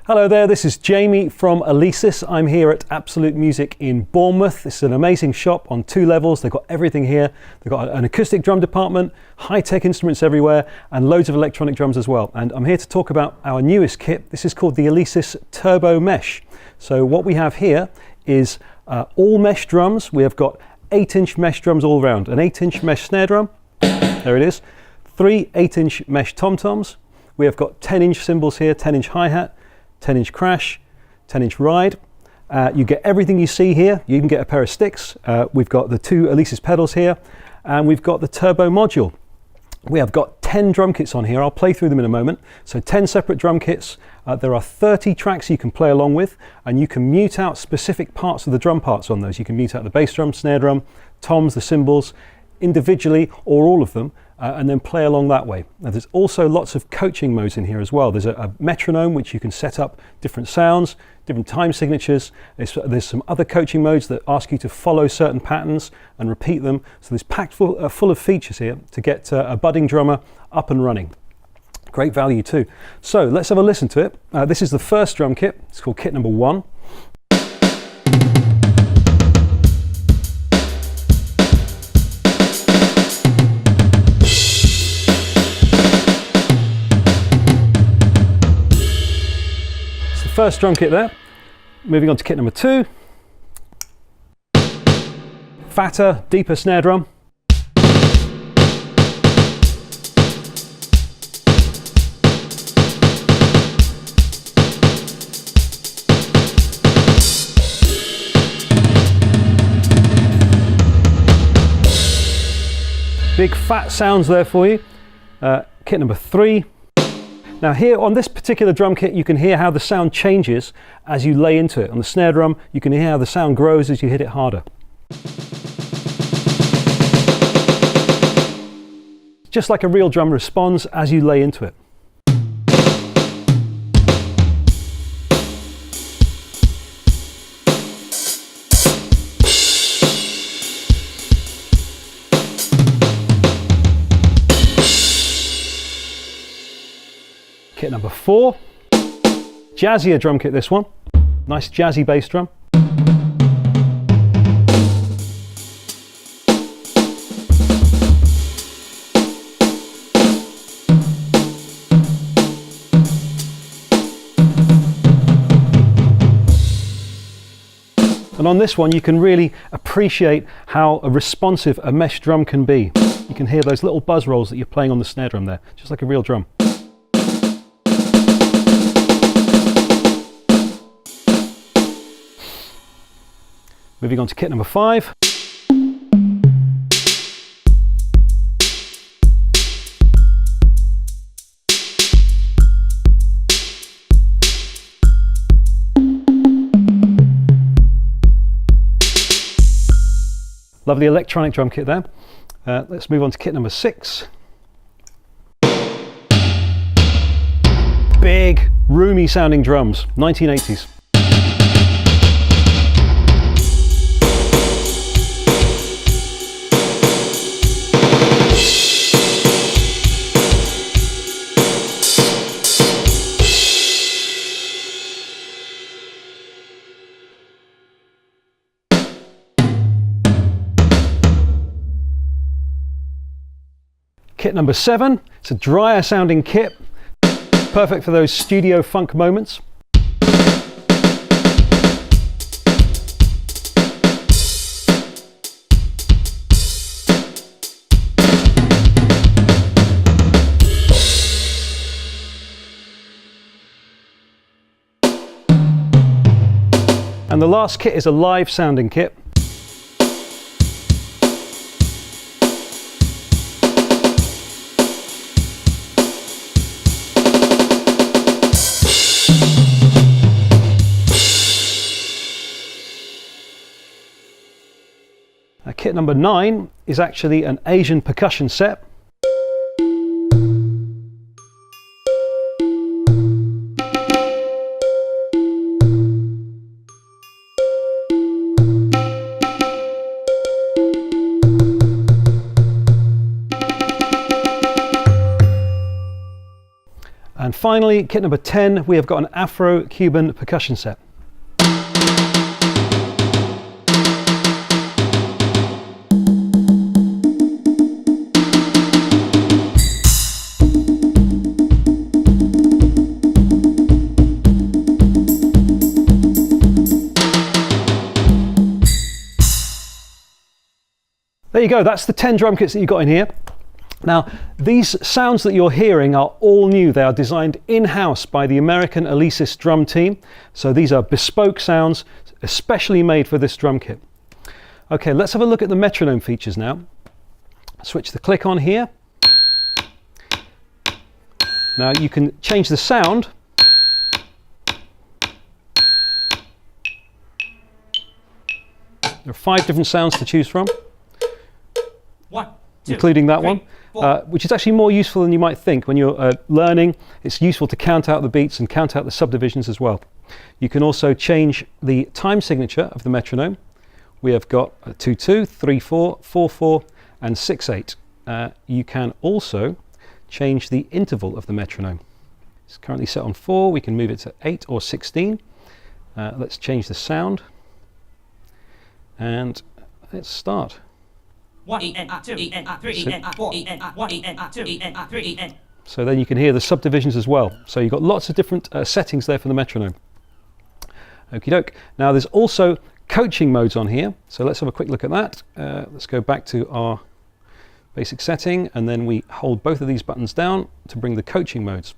Hello there, this is Jamie from Alesis. I'm here at Absolute Music in Bournemouth. This is an amazing shop on 2 levels. They've got everything here. They've got an acoustic drum department, high-tech instruments everywhere, and loads of electronic drums as well. And I'm here to talk about our newest kit. This is called the Alesis Turbo Mesh. So what we have here is all mesh drums. We have got 8-inch mesh drums all around. An 8-inch mesh snare drum, there it is. 3 8-inch mesh tom-toms. We have got 10-inch cymbals here, 10-inch hi-hat, 10-inch crash, 10-inch ride. You get everything you see here. You can get a pair of sticks. We've got the 2 Alesis pedals here, and we've got the turbo module. We have got 10 drum kits on here. I'll play through them in a moment. So 10 separate drum kits. There are 30 tracks you can play along with, and you can mute out specific parts of the drum parts on those. You can mute out the bass drum, snare drum, toms, the cymbals, individually or all of them, and then play along that way. Now there's also lots of coaching modes in here as well. There's a metronome which you can set up different sounds, different time signatures. There's some other coaching modes that ask you to follow certain patterns and repeat them. So there's packed full of features here to get a budding drummer up and running. Great value too. So let's have a listen to it. This is the first drum kit. It's called kit number 1. First drum kit there. Moving on to kit number 2. Fatter, deeper snare drum. Big fat sounds there for you. Kit number 3. Now here on this particular drum kit, you can hear how the sound changes as you lay into it. On the snare drum, you can hear how the sound grows as you hit it harder. Just like a real drum responds as you lay into it. Kit number 4, jazzier drum kit this one, nice jazzy bass drum. And on this one you can really appreciate how responsive a mesh drum can be. You can hear those little buzz rolls that you're playing on the snare drum there, just like a real drum. Moving on to kit number 5. Lovely electronic drum kit there. Let's move on to kit number 6. Big, roomy sounding drums, 1980s. Kit number 7, it's a drier sounding kit, perfect for those studio funk moments. And the last kit is a live sounding kit. Kit number 9 is actually an Asian percussion set. finally, kit number 10, we have got an Afro-Cuban percussion set. There you go, that's the 10 drum kits that you've got in here. Now, these sounds that you're hearing are all new. They are designed in-house by the American Alesis drum team. So these are bespoke sounds, especially made for this drum kit. Okay, let's have a look at the metronome features now. Switch the click on here. Now you can change the sound. There are 5 different sounds to choose from. 1, 2, including that 3, one, 4. Which is actually more useful than you might think. When you're learning, it's useful to count out the beats and count out the subdivisions as well. You can also change the time signature of the metronome. We have got 2/2, 3/4, 4/4 and 6/8. You can also change the interval of the metronome. It's currently set on 4, we can move it to 8 or 16. Let's change the sound and let's start. 1 2 3 4 1 2 3. So then you can hear the subdivisions as well. So you've got lots of different settings there for the metronome. Okie doke. Now there's also coaching modes on here. So let's have a quick look at that. Let's go back to our basic setting and then we hold both of these buttons down to bring the coaching modes.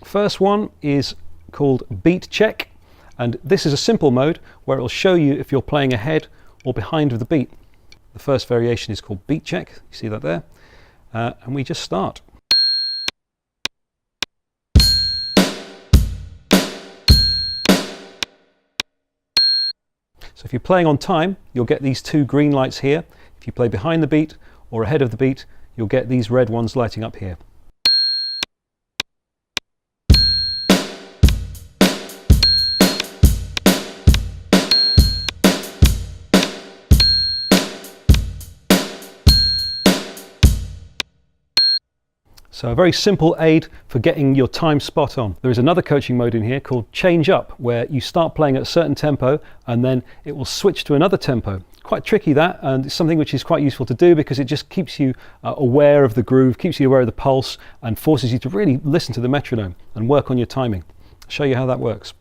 First one is called beat check, and this is a simple mode where it will show you if you're playing ahead or behind of the beat. The first variation is called beat check. You see that there? And we just start. So if you're playing on time, you'll get these 2 green lights here. If you play behind the beat or ahead of the beat, you'll get these red ones lighting up here. So a very simple aid for getting your time spot on. There is another coaching mode in here called change up, where you start playing at a certain tempo and then it will switch to another tempo. Quite tricky that, and it's something which is quite useful to do because it just keeps you aware of the groove, keeps you aware of the pulse and forces you to really listen to the metronome and work on your timing. I'll show you how that works.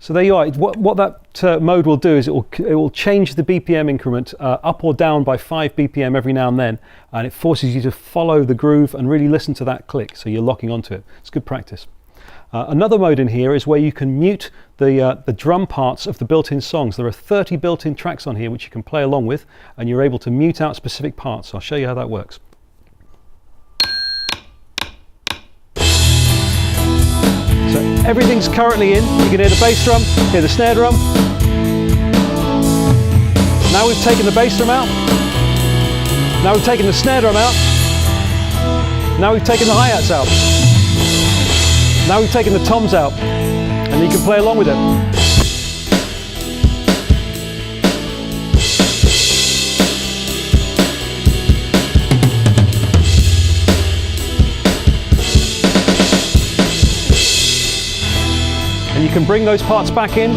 So there you are. What that mode will do is it will change the BPM increment up or down by 5 BPM every now and then, and it forces you to follow the groove and really listen to that click, so you're locking onto it. It's good practice. Another mode in here is where you can mute the drum parts of the built-in songs. There are 30 built-in tracks on here which you can play along with, and you're able to mute out specific parts. I'll show you how that works. So everything's currently in. You can hear the bass drum, hear the snare drum. Now we've taken the bass drum out. Now we've taken the snare drum out. Now we've taken the hi-hats out. Now we've taken the toms out. And you can play along with it. And you can bring those parts back in.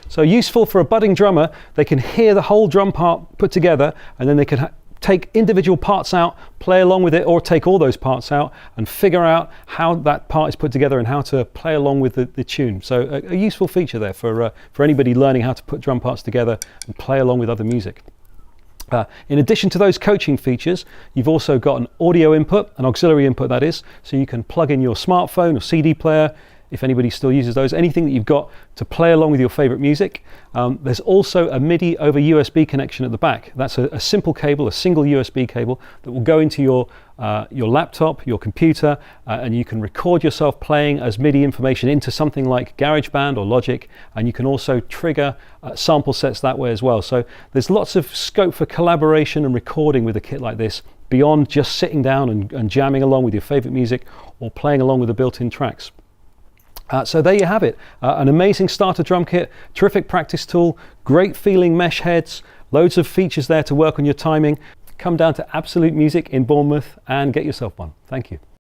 So useful for a budding drummer. They can hear the whole drum part put together, and then they can take individual parts out, play along with it, or take all those parts out and figure out how that part is put together and how to play along with the tune. So a useful feature there for anybody learning how to put drum parts together and play along with other music. In addition to those coaching features, you've also got an audio input, an auxiliary input that is, so you can plug in your smartphone or CD player, if anybody still uses those, anything that you've got to play along with your favorite music. There's also a MIDI over USB connection at the back. That's a simple cable, a single USB cable that will go into your laptop, your computer, and you can record yourself playing as MIDI information into something like GarageBand or Logic, and you can also trigger sample sets that way as well. So there's lots of scope for collaboration and recording with a kit like this, beyond just sitting down and jamming along with your favorite music or playing along with the built-in tracks. So there you have it, an amazing starter drum kit, terrific practice tool, great feeling mesh heads, loads of features there to work on your timing. Come down to Absolute Music in Bournemouth and get yourself one. Thank you.